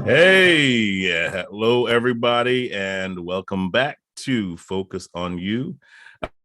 Hey, hello everybody, and welcome back to Focus on You.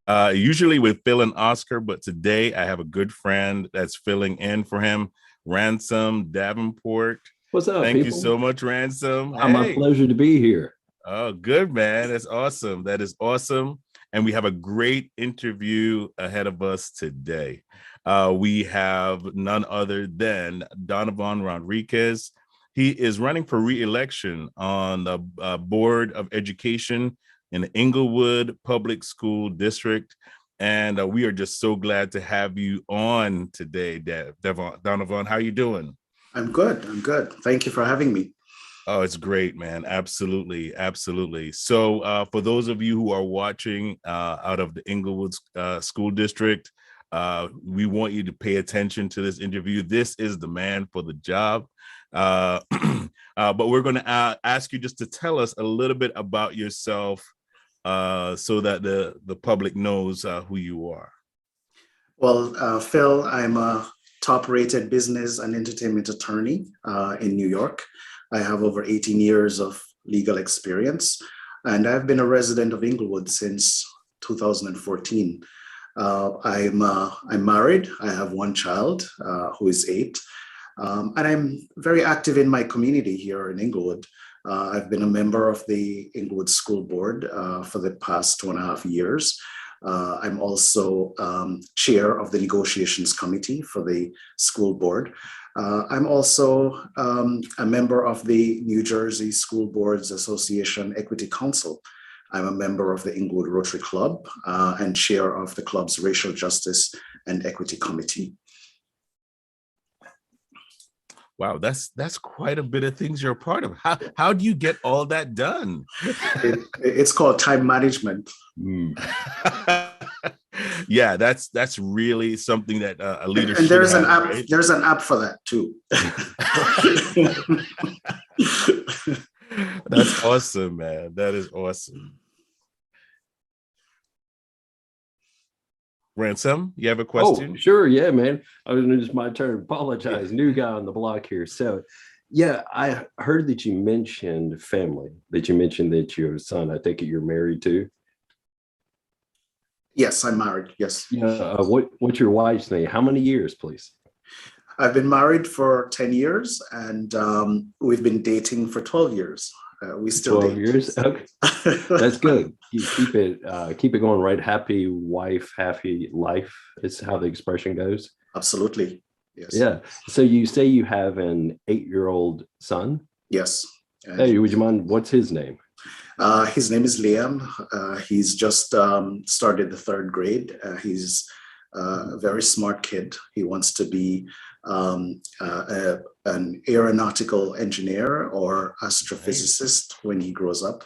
Usually with Phil and Oscar, but today I have a good friend that's filling in for him, Ransom Davenport. What's up, Thank you people? so much, Ransom. My Hey, pleasure to be here. oh, good man. That's awesome. That is awesome. And we have a great interview ahead of us today. We have none other than Donovan Rodriquez. He is running for re-election on the Board of Education in the Englewood Public School District. And we are just so glad to have you on today, Donovan. How you doing? I'm good. I'm good. Thank you for having me. Oh, it's great, man. Absolutely. Absolutely. So for those of you who are watching out of the Englewood School District, we want you to pay attention to this interview. This is the man for the job. But we're going to ask you just to tell us a little bit about yourself so that the public knows who you are. Well, Phil, I'm a top-rated business and entertainment attorney in New York. I have over 18 years of legal experience, and I've been a resident of Englewood since 2014. I'm married. I have one child who is 8, and I'm very active in my community here in Englewood. I've been a member of the Englewood School Board for the past 2.5 years. I'm also chair of the negotiations committee for the school board. I'm also a member of the New Jersey School Boards Association Equity Council. I'm a member of the Englewood Rotary Club and chair of the club's Racial Justice and Equity Committee. Wow, that's quite a bit of things you're a part of. How do you get all that done? It's called time management. Yeah, that's really something that a leader and there's have, an app. Right? There's an app for that too. That's awesome, man. That is awesome. Ransom, you have a question? Oh, sure. Yeah, man. It's my turn. Apologize. Yeah. New guy on the block here. So, yeah, I heard that you mentioned family, that you mentioned that you have a son. I think you're married too. Yes, I'm married. Yes. What's your wife's name? How many years, please? I've been married for 10 years, and we've been dating for 12 years. We still 12 date. years. Okay, that's good. You keep it going, right? Happy wife, happy life is how the expression goes. Absolutely. Yes. Yeah. So you say you have an 8-year-old son? Yes. Hey, would you mind? What's his name? His name is Liam. He's just started the 3rd grade. He's a very smart kid. He wants to be an aeronautical engineer or astrophysicist when he grows up.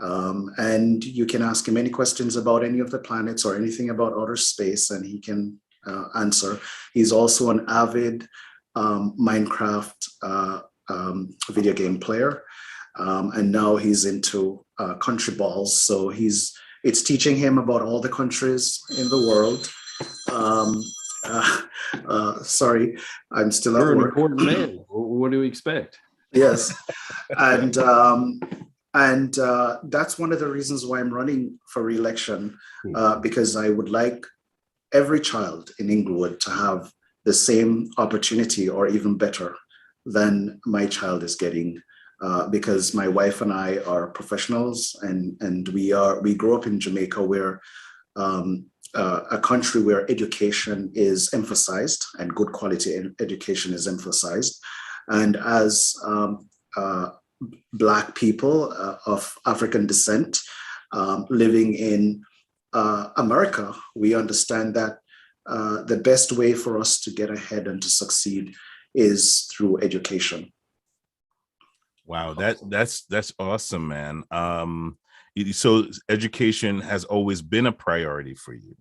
And you can ask him any questions about any of the planets or anything about outer space, and he can answer. He's also an avid Minecraft video game player. And now he's into country balls. So it's teaching him about all the countries in the world. Sorry, I'm still at work. You're an important man. What do we expect? Yes. And that's one of the reasons why I'm running for re-election, because I would like every child in Englewood to have the same opportunity or even better than my child is getting. Because my wife and I are professionals, and we grew up in Jamaica, where a country where education is emphasized and good quality education is emphasized. And as Black people of African descent living in America, we understand that the best way for us to get ahead and to succeed is through education. Wow, that's awesome, man. So education has always been a priority for you.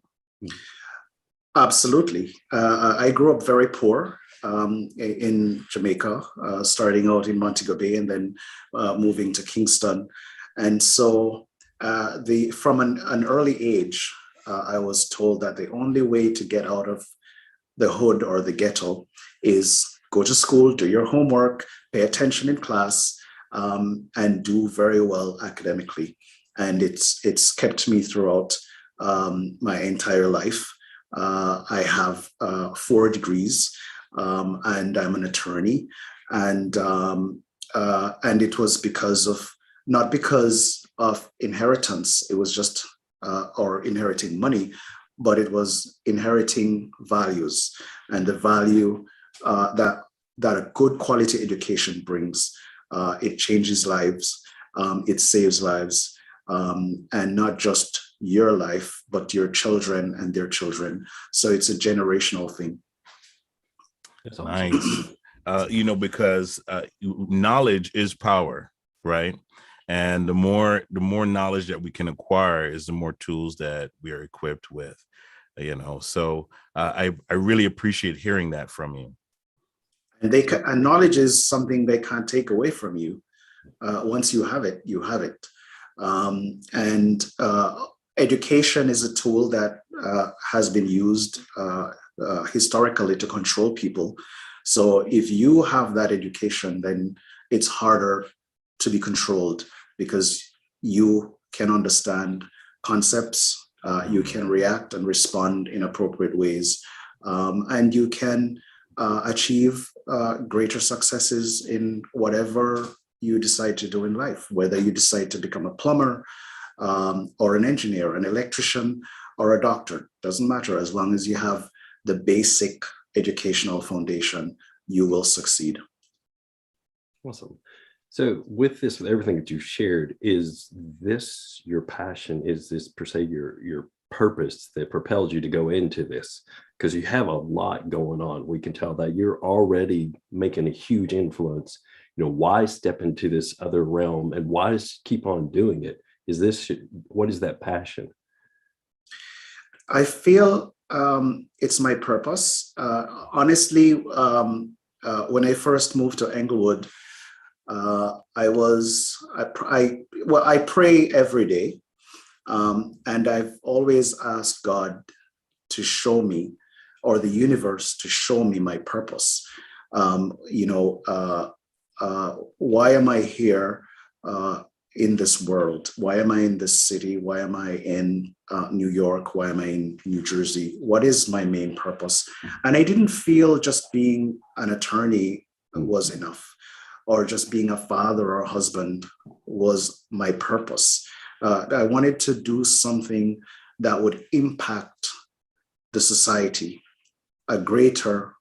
Absolutely. I grew up very poor in Jamaica, starting out in Montego Bay and then moving to Kingston. And so from an early age, I was told that the only way to get out of the hood or the ghetto is go to school, do your homework, pay attention in class, and do very well academically. And it's kept me throughout my entire life. I have 4 degrees, and I'm an attorney. And it was not because of inheritance. It was just or inheriting money, but it was inheriting values, and the value that a good quality education brings. It changes lives, it saves lives, and not just your life, but your children and their children. So it's a generational thing. That's nice. Because knowledge is power, right? And the more knowledge that we can acquire is the more tools that we are equipped with. So I really appreciate hearing that from you. And knowledge is something they can't take away from you. Once you have it, you have it. Education is a tool that has been used historically to control people. So if you have that education, then it's harder to be controlled, because you can understand concepts, you can react and respond in appropriate ways, and you can achieve greater successes in whatever you decide to do in life, whether you decide to become a plumber, or an engineer, an electrician, or a doctor. Doesn't matter. As long as you have the basic educational foundation, you will succeed. Awesome. So with everything that you've shared, is this your passion? Is this per se your purpose that propels you to go into this? Because you have a lot going on. We can tell that you're already making a huge influence. Why step into this other realm, and why keep on doing it? What is that passion? I feel it's my purpose. Honestly, when I first moved to Englewood, I pray every day, and I've always asked God to show me, or the universe to show me, my purpose. Why am I here in this world? Why am I in this city? Why am I in New York? Why am I in New Jersey? What is my main purpose? And I didn't feel just being an attorney was enough, or just being a father or a husband was my purpose. I wanted to do something that would impact the society, a greater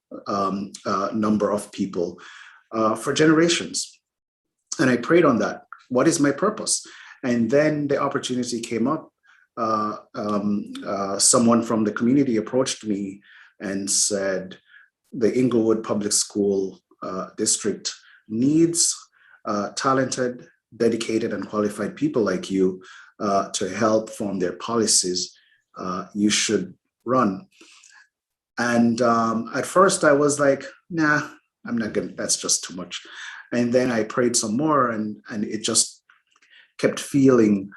number of people, for generations. And I prayed on that. What is my purpose? And then the opportunity came up. Someone from the community approached me and said, the Englewood Public School District needs talented, dedicated, and qualified people like you to help form their policies. You should run. And at first I was like, nah, I'm not gonna, that's just too much. And then I prayed some more, and it just kept feeling,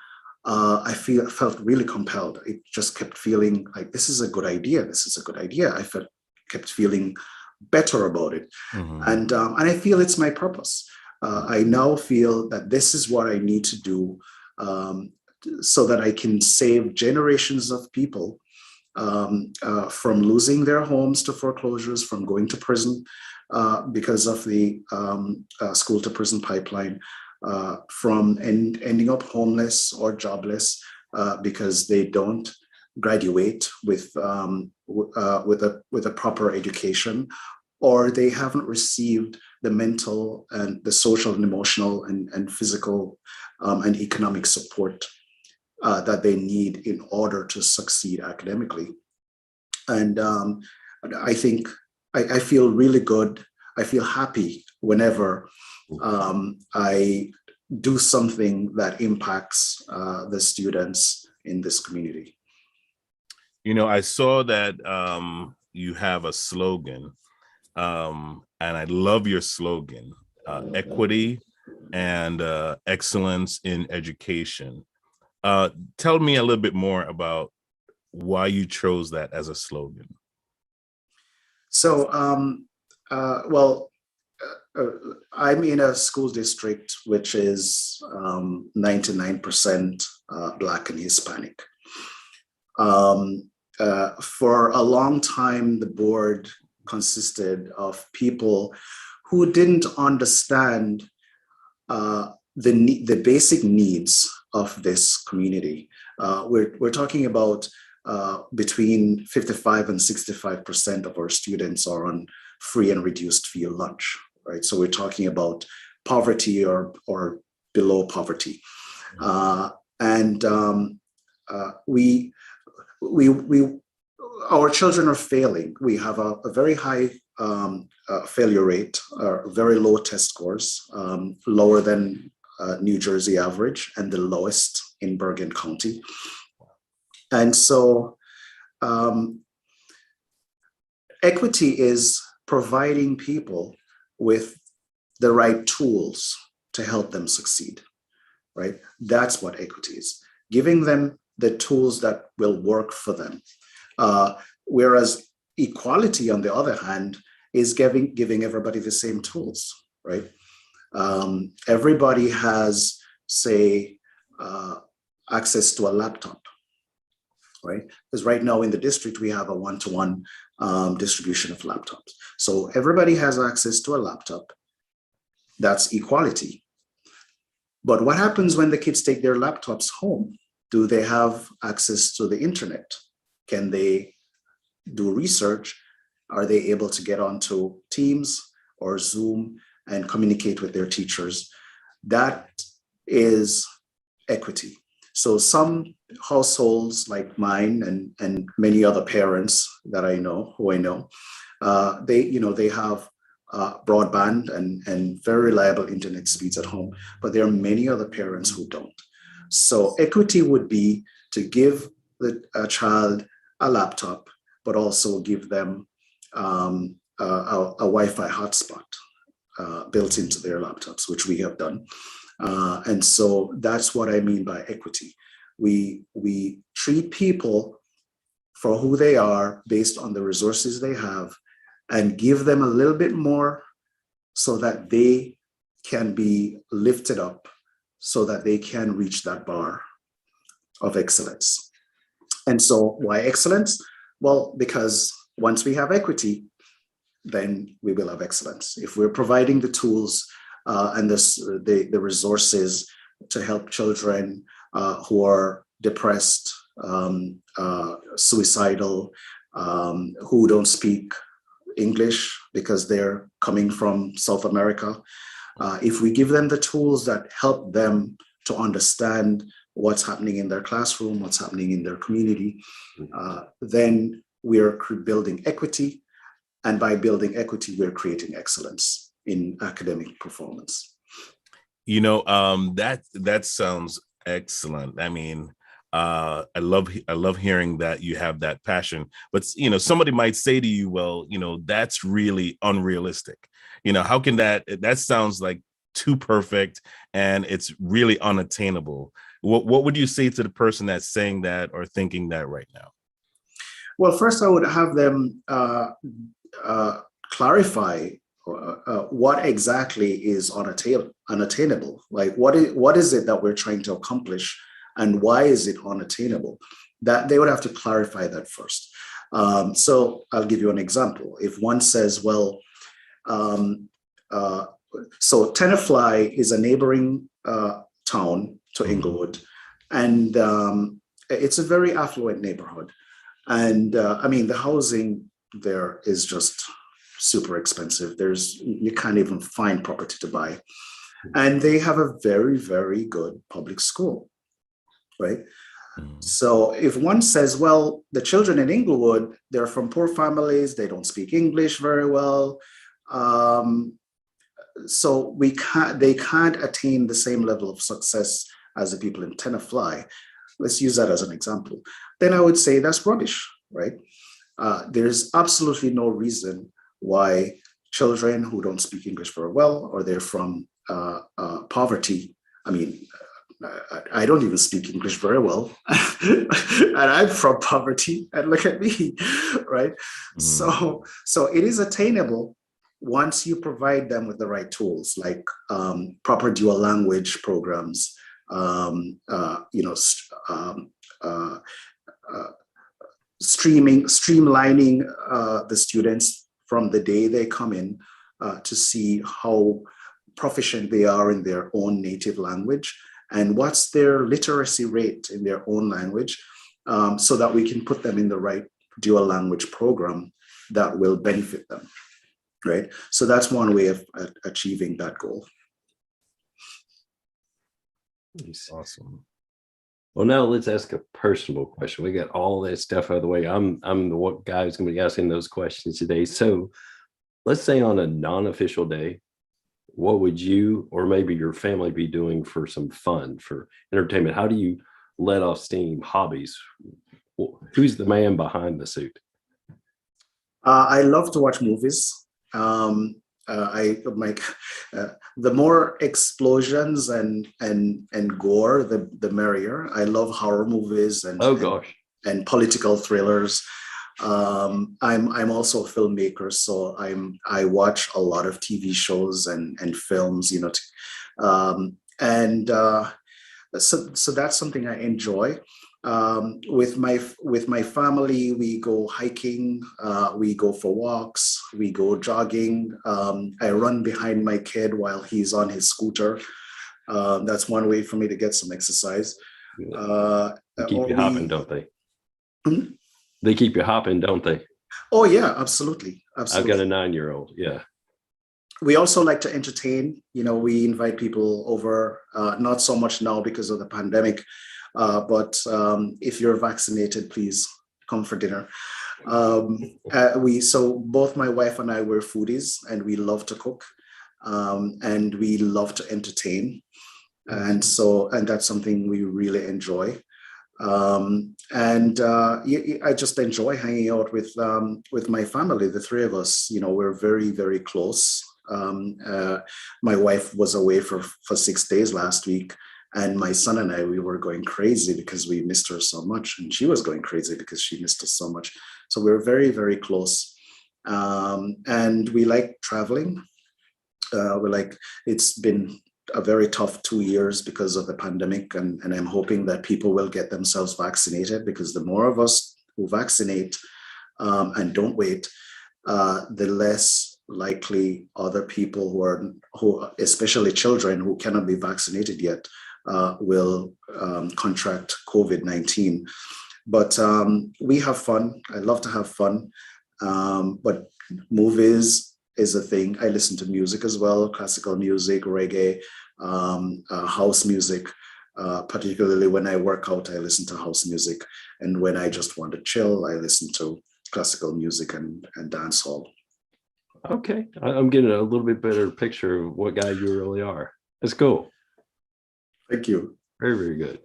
I felt really compelled. It just kept feeling like, this is a good idea. This is a good idea. I kept feeling better about it. Mm-hmm. And I feel it's my purpose. I now feel that this is what I need to do so that I can save generations of people from losing their homes to foreclosures, from going to prison because of the school to prison pipeline, from ending up homeless or jobless because they don't graduate with a proper education, or they haven't received the mental and the social and emotional and physical and economic support that they need in order to succeed academically. And I think I feel really good. I feel happy whenever I do something that impacts the students in this community. I saw that you have a slogan, and I love your slogan, equity and excellence in education. Tell me a little bit more about why you chose that as a slogan. So, well, I'm in a school district which is 99% Black and Hispanic. For a long time, the board consisted of people who didn't understand the basic needs of this community. We're talking about between 55 and 65% of our students are on free and reduced fee lunch, right? So we're talking about poverty or below poverty. Our children are failing. We have a very high failure rate, very low test scores, lower than New Jersey average and the lowest in Bergen County. And so equity is providing people with the right tools to help them succeed, right? That's what equity is, giving them the tools that will work for them. Whereas equality, on the other hand, is giving everybody the same tools, right? Everybody has, say, access to a laptop, right? Because right now in the district, we have a one-to-one distribution of laptops. So everybody has access to a laptop. That's equality. But what happens when the kids take their laptops home? Do they have access to the internet? Can they do research? Are they able to get onto Teams or Zoom and communicate with their teachers? That is equity. So some households like mine and many other parents that I know, they have broadband and very reliable internet speeds at home, but there are many other parents who don't. So equity would be to give a child a laptop, but also give them a Wi-Fi hotspot built into their laptops, which we have done. And so that's what I mean by equity. We treat people for who they are based on the resources they have and give them a little bit more so that they can be lifted up, so that they can reach that bar of excellence. And so why excellence? Well, because once we have equity, then we will have excellence. If we're providing the tools and the resources to help children who are depressed, suicidal, who don't speak English because they're coming from South America, if we give them the tools that help them to understand what's happening in their classroom, what's happening in their community, then we're building equity. And by building equity, we're creating excellence in academic performance. That sounds excellent. I mean, I love hearing that you have that passion, but somebody might say to you, well, that's really unrealistic. How can that sounds like too perfect and it's really unattainable. What would you say to the person that's saying that or thinking that right now? Well, first I would have them clarify what exactly is unattainable. Like what is it that we're trying to accomplish and why is it unattainable? That they would have to clarify that first. So I'll give you an example. If one says, well, so Tenafly is a neighboring town to Englewood, and it's a very affluent neighborhood. And I mean, the housing there is just super expensive. You can't even find property to buy. And they have a very, very good public school, right? So if one says, well, the children in Englewood, they're from poor families, they don't speak English very well, so they can't attain the same level of success as the people in Tenafly. Let's use that as an example. Then I would say that's rubbish, right? There's absolutely no reason why children who don't speak English very well, or they're from poverty. I mean, I don't even speak English very well, and I'm from poverty. And look at me, right? So it is attainable once you provide them with the right tools, like proper dual language programs, streamlining the students from the day they come in to see how proficient they are in their own native language and what's their literacy rate in their own language, so that we can put them in the right dual language program that will benefit them, right? So that's one way of achieving that goal. Awesome. Well, now let's ask a personal question. We got all that stuff out of the way. I'm the guy who's going to be asking those questions today. So let's say on a non-official day, what would you or maybe your family be doing for some fun, for entertainment? How do you let off steam? Hobbies? Who's the man behind the suit? I love to watch movies. The more explosions and gore, the merrier. I love horror movies and and political thrillers. I'm also a filmmaker, so I watch a lot of TV shows and films, you know, so that's something I enjoy. With my family, we go hiking, we go for walks, we go jogging. I run behind my kid while he's on his scooter. That's one way for me to get some exercise. They keep you hopping, don't they? Hmm? They keep you hopping, don't they? Oh yeah, absolutely. I've got a 9-year-old. Yeah. We also like to entertain. You know, we invite people over. Not so much now because of the pandemic. But if you're vaccinated, please come for dinner. So both my wife and I were foodies, and we love to cook, and we love to entertain, and that's something we really enjoy. I just enjoy hanging out with my family, the three of us. You know, we're very, very close. My wife was away for 6 days last week. And my son and I, we were going crazy because we missed her so much. And she was going crazy because she missed us so much. So we're very, very close. And we like traveling. It's been a very tough 2 years because of the pandemic. And I'm hoping that people will get themselves vaccinated, because the more of us who vaccinate and don't wait, the less likely other people who especially children who cannot be vaccinated yet, will contract COVID-19. But we have fun. I love to have fun. But movies is a thing. I listen to music as well, classical music, reggae, house music. Particularly when I work out, I listen to house music. And when I just want to chill, I listen to classical music and dancehall. Okay. I'm getting a little bit better picture of what guy you really are. That's cool. Thank you. Very, very good.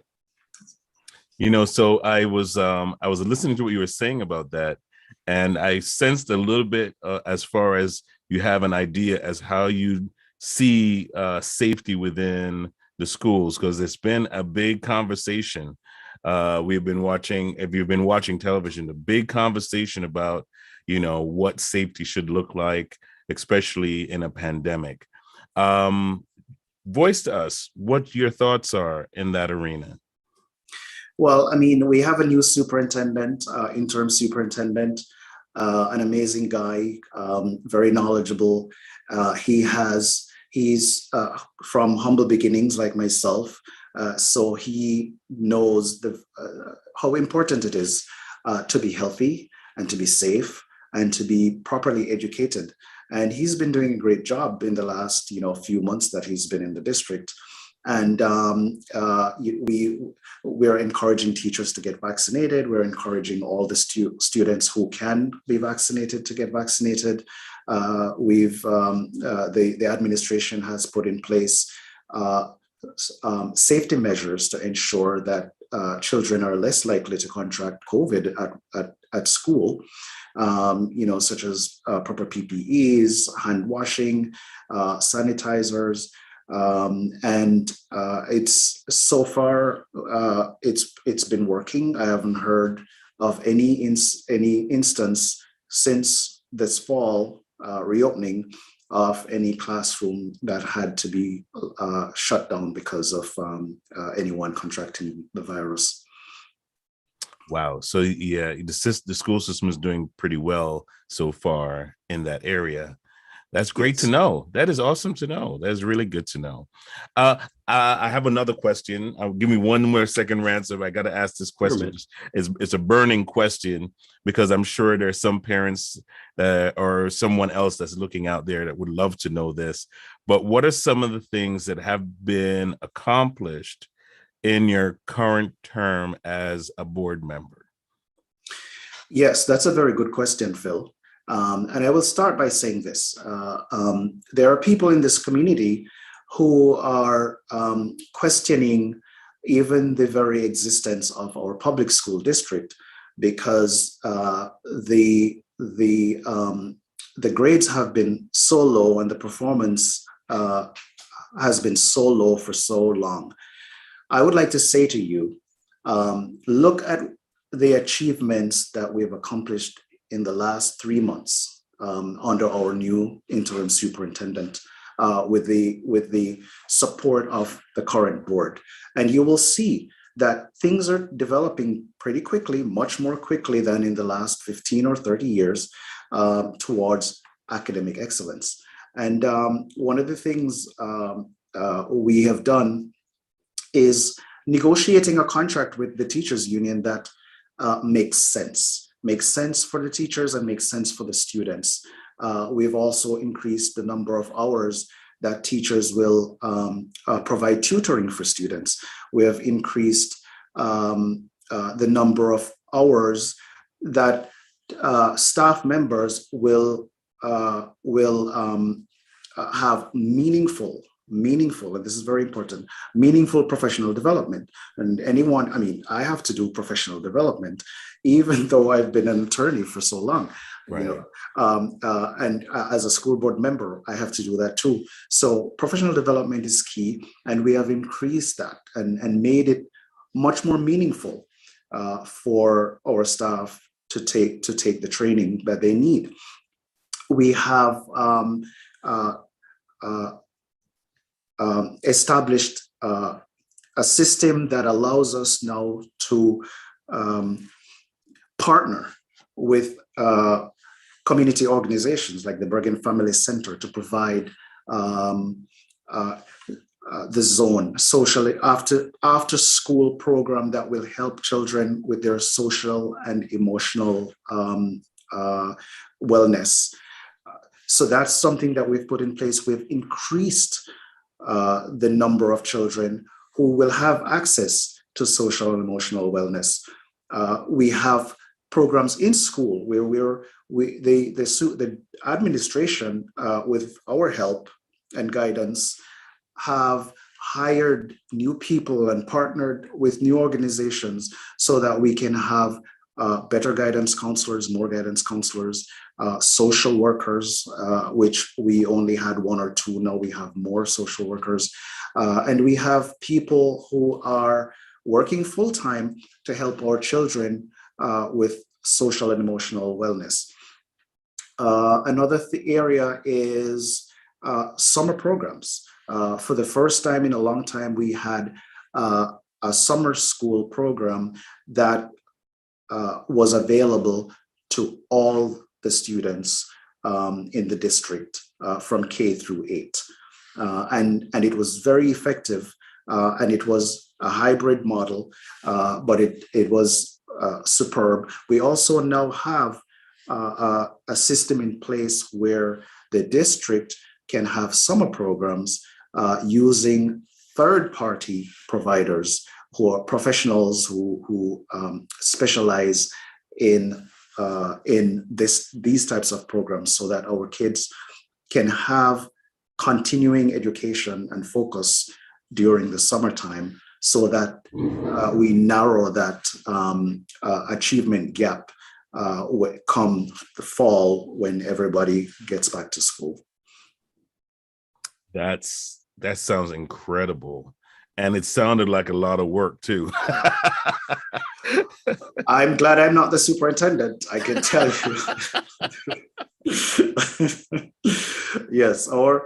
You know, so I was listening to what you were saying about that, and I sensed a little bit as far as you have an idea as how you see safety within the schools, because it's been a big conversation. We've been watching, if you've been watching television, the big conversation about, you know, what safety should look like, especially in a pandemic. Voice to us what your thoughts are in that arena. Well, I mean, we have a new superintendent, interim superintendent, an amazing guy, very knowledgeable. He's from humble beginnings like myself, so he knows how important it is to be healthy and to be safe and to be properly educated. And he's been doing a great job in the last, few months that he's been in the district. And we're encouraging teachers to get vaccinated. We're encouraging all the students who can be vaccinated to get vaccinated. The administration has put in place safety measures to ensure that children are less likely to contract COVID at school. Such as proper PPEs, hand washing, sanitizers, and it's so far it's been working. I haven't heard of any instance since this fall reopening of any classroom that had to be shut down because of anyone contracting the virus. Wow. So yeah, the school system is doing pretty well so far in that area. That's great to Yes. know. That is awesome to know. That's really good to know. I have another question. Give me one more second, Ransom. I got to ask this question. It's a burning question because I'm sure there's some parents or someone else that's looking out there that would love to know this. But what are some of the things that have been accomplished in your current term as a board member? Yes, that's a very good question, Phil. And I will start by saying this. There are people in this community who are questioning even the very existence of our public school district because the grades have been so low and the performance has been so low for so long. I would like to say to you, look at the achievements that we've accomplished in the last 3 months under our new interim superintendent with the support of the current board. And you will see that things are developing pretty quickly, much more quickly than in the last 15 or 30 years towards academic excellence. And one of the things we have done is negotiating a contract with the teachers union that makes sense for the teachers and makes sense for the students. We've also increased the number of hours that teachers will provide tutoring for students. We have increased the number of hours that staff members will have meaningful, and this is very important, meaningful professional development. And anyone, I mean, I have to do professional development, even though I've been an attorney for so long, Right. you know, and as a school board member, I have to do that too. So professional development is key, and we have increased that and made it much more meaningful for our staff to take the training that they need. We have established a system that allows us now to partner with community organizations like the Bergen Family Center to provide the zone socially after school program that will help children with their social and emotional wellness. So that's something that we've put in place. We've increased the number of children who will have access to social and emotional wellness. We have programs in school where the administration, with our help and guidance, have hired new people and partnered with new organizations so that we can have better guidance counselors, more guidance counselors, social workers, which we only had 1 or 2. Now we have more social workers. And we have people who are working full-time to help our children with social and emotional wellness. Another area is summer programs. For the first time in a long time, we had a summer school program that was available to all the students in the district from K through 8. And it was very effective, and it was a hybrid model, but it was superb. We also now have a system in place where the district can have summer programs using third-party providers who are professionals who specialize in these types of programs, so that our kids can have continuing education and focus during the summertime, so that we narrow that achievement gap come the fall when everybody gets back to school. That sounds incredible. And it sounded like a lot of work too. I'm glad I'm not the superintendent, I can tell you. Yes, our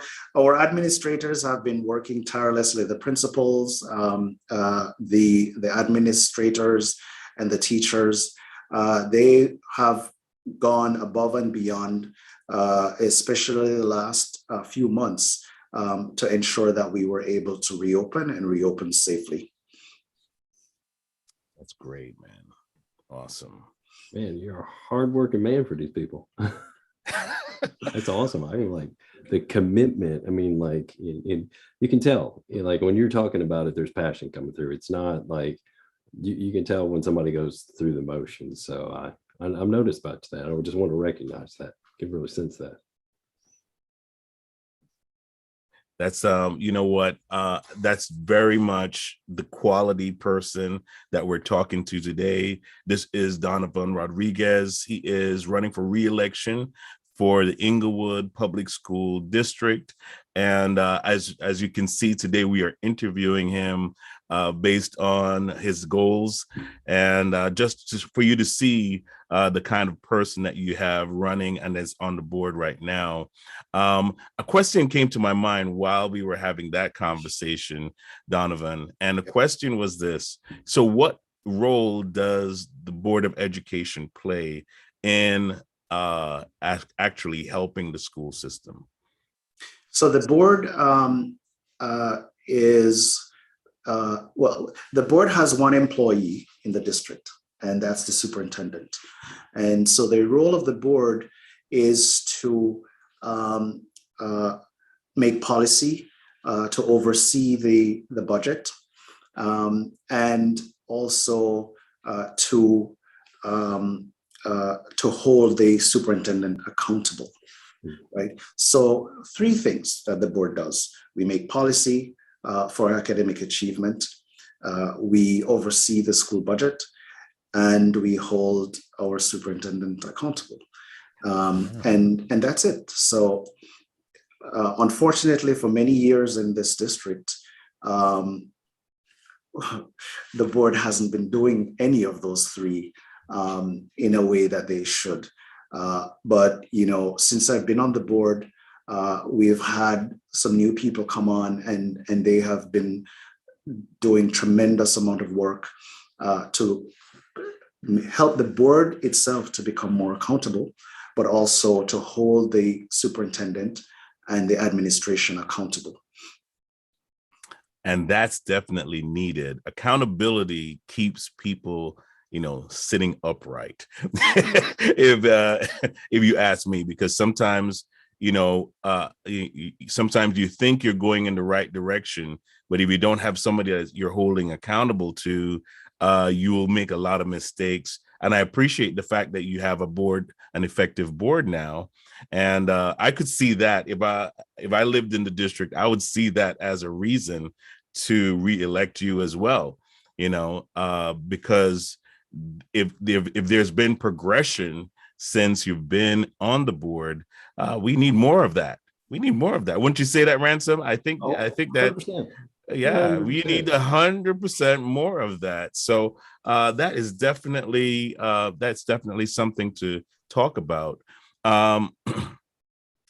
administrators have been working tirelessly. The principals, the administrators, and the teachers, they have gone above and beyond, especially the last few months, to ensure that we were able to reopen and reopen safely. That's great, man. Awesome. Man, you're a hardworking man for these people. That's awesome. I mean, like the commitment. I mean, like you can tell, like when you're talking about it, there's passion coming through. It's not like you can tell when somebody goes through the motions. So I'm noticed about that. I just want to recognize that. I can really sense that. That's you know what, that's very much the quality person that we're talking to today. This is Donovan Rodriquez. He is running for re-election for the Englewood Public School District. And as you can see today, we are interviewing him based on his goals, and just for you to see the kind of person that you have running and is on the board right now. A question came to my mind while we were having that conversation, Donovan, and the question was this: so what role does the Board of Education play in actually helping the school system? So the board the board has one employee in the district, and that's the superintendent. And so the role of the board is to make policy, to oversee the budget, and also to hold the superintendent accountable. Right. So 3 things that the board does: we make policy for academic achievement, we oversee the school budget, and we hold our superintendent accountable. And that's it. So unfortunately, for many years in this district, the board hasn't been doing any of those 3 in a way that they should. But, you know, since I've been on the board, we've had some new people come on, and they have been doing tremendous amount of work to help the board itself to become more accountable, but also to hold the superintendent and the administration accountable. And that's definitely needed. Accountability keeps people, you know, sitting upright. If you ask me, because sometimes, you know, sometimes you think you're going in the right direction, but if you don't have somebody that you're holding accountable to, you will make a lot of mistakes. And I appreciate the fact that you have an effective board now. And I could see that if I lived in the district, I would see that as a reason to re-elect you as well. You know, because if there's been progression since you've been on the board, we need more of that. We need more of that. Wouldn't you say that, Ransom? I think that 100%. yeah, we need 100% more of that. So that is definitely that's definitely something to talk about.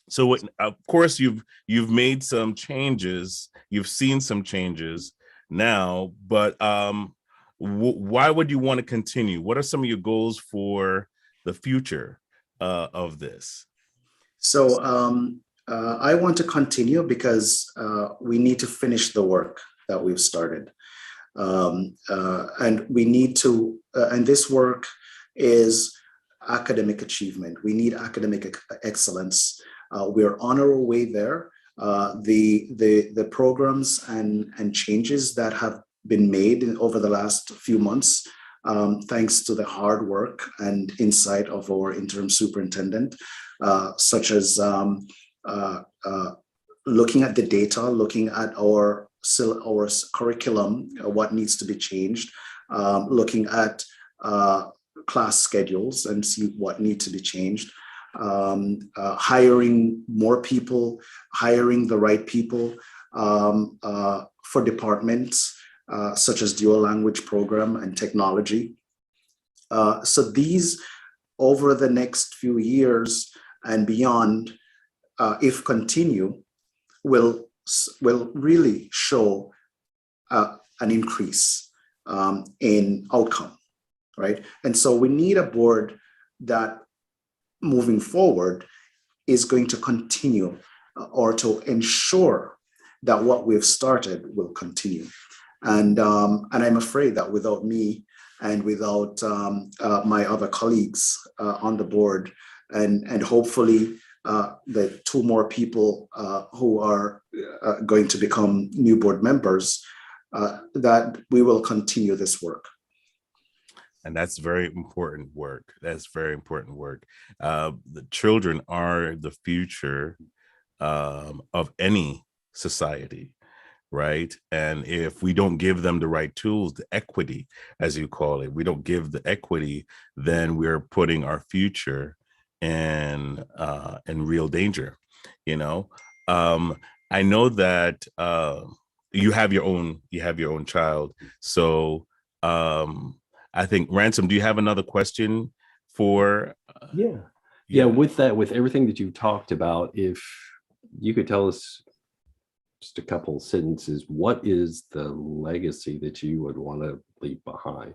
So of course you've made some changes, you've seen some changes now, but why would you want to continue? What are some of your goals for the future of this? So I want to continue because we need to finish the work that we've started. And we need to, and this work is academic achievement. We need academic excellence. We're on our way there. The programs and changes that have been made over the last few months, thanks to the hard work and insight of our interim superintendent, such as looking at the data, looking at our curriculum, what needs to be changed, looking at class schedules and see what needs to be changed, hiring more people, hiring the right people for departments, such as dual language program and technology. So these, over the next few years and beyond, if continue, will really show an increase in outcome, right? And so we need a board that moving forward is going to continue or to ensure that what we've started will continue. And I'm afraid that without me and without my other colleagues on the board, and hopefully the two more people who are going to become new board members, that we will continue this work. And that's very important work. That's very important work. The children are the future of any society, right? And if we don't give them the right tools, the equity, as you call it, we don't give the equity, then we're putting our future in real danger. You know, I know that you have your own child, so I think, Ransom, do you have another question for? Yeah. With that, with everything that you've talked about, if you could tell us just a couple of sentences, what is the legacy that you would want to leave behind?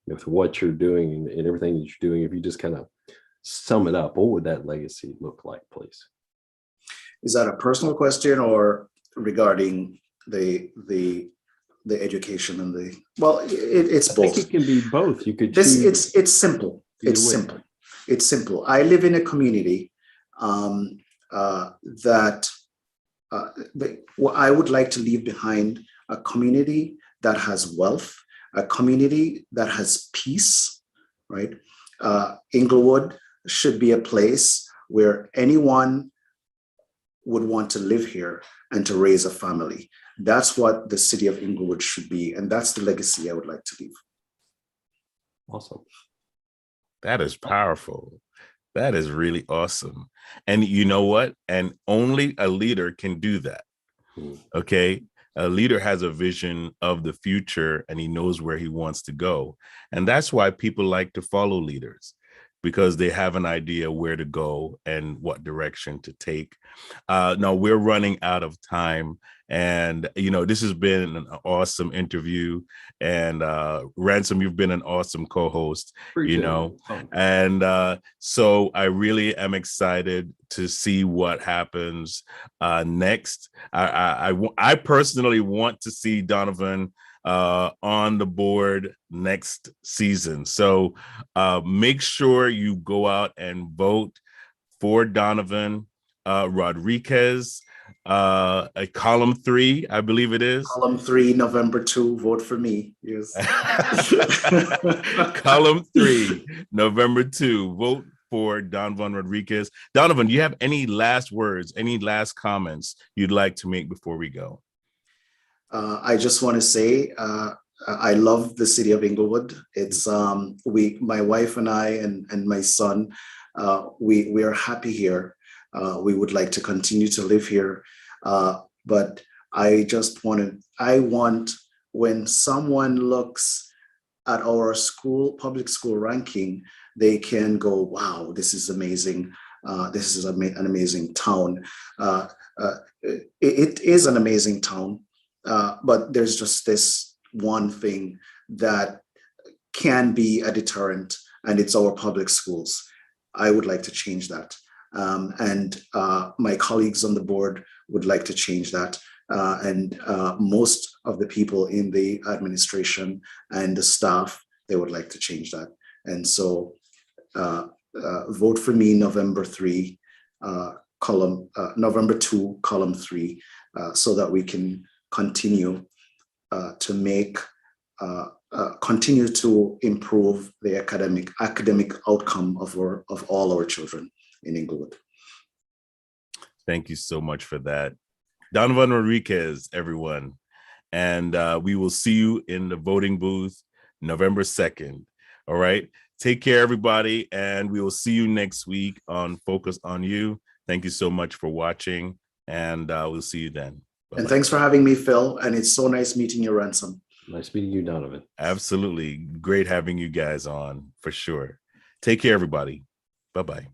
With what you're doing and everything that you're doing, if you just kind of sum it up, what would that legacy look like, please? Is that a personal question or regarding the education and the, well, it's both. I think it can be both. You could this choose. it's simple. It's simple. I live in a community that I would like to leave behind a community that has wealth, a community that has peace, right? Englewood should be a place where anyone would want to live here and to raise a family. That's what the city of Englewood should be. And that's the legacy I would like to leave. Awesome. That is powerful. That is really awesome. And you know what? And only a leader can do that. Okay. A leader has a vision of the future and he knows where he wants to go. And that's why people like to follow leaders, because they have an idea where to go and what direction to take. Now we're running out of time. And, you know, this has been an awesome interview. And Ransom, you've been an awesome co-host, you know, and so I really am excited to see what happens next. I personally want to see Donovan on the board next season. So make sure you go out and vote for Donovan Rodriquez. A column 3, I believe it is. Column 3, November 2, vote for me. Yes. Column 3, November 2, vote for Donovan Rodriquez. Donovan, do you have any last words, any last comments you'd like to make before we go? I just want to say I love the city of Englewood. It's my wife and I and my son, we are happy here. We would like to continue to live here. But I want when someone looks at our public school ranking, they can go, wow, this is amazing. This is an amazing town. It is an amazing town, but there's just this one thing that can be a deterrent, and it's our public schools. I would like to change that. And my colleagues on the board would like to change that. And most of the people in the administration and the staff, they would like to change that. And so vote for me November 2, column 3, so that we can continue continue to improve the academic outcome of all our children in Englewood. Thank you so much for that. Donovan Rodriquez, everyone. And we will see you in the voting booth November 2nd. All right. Take care, everybody. And we will see you next week on Focus on You. Thank you so much for watching. And we'll see you then. Bye-bye. And thanks for having me, Phil. And it's so nice meeting you, Ransom. Nice meeting you, Donovan. Absolutely. Great having you guys on for sure. Take care, everybody. Bye-bye.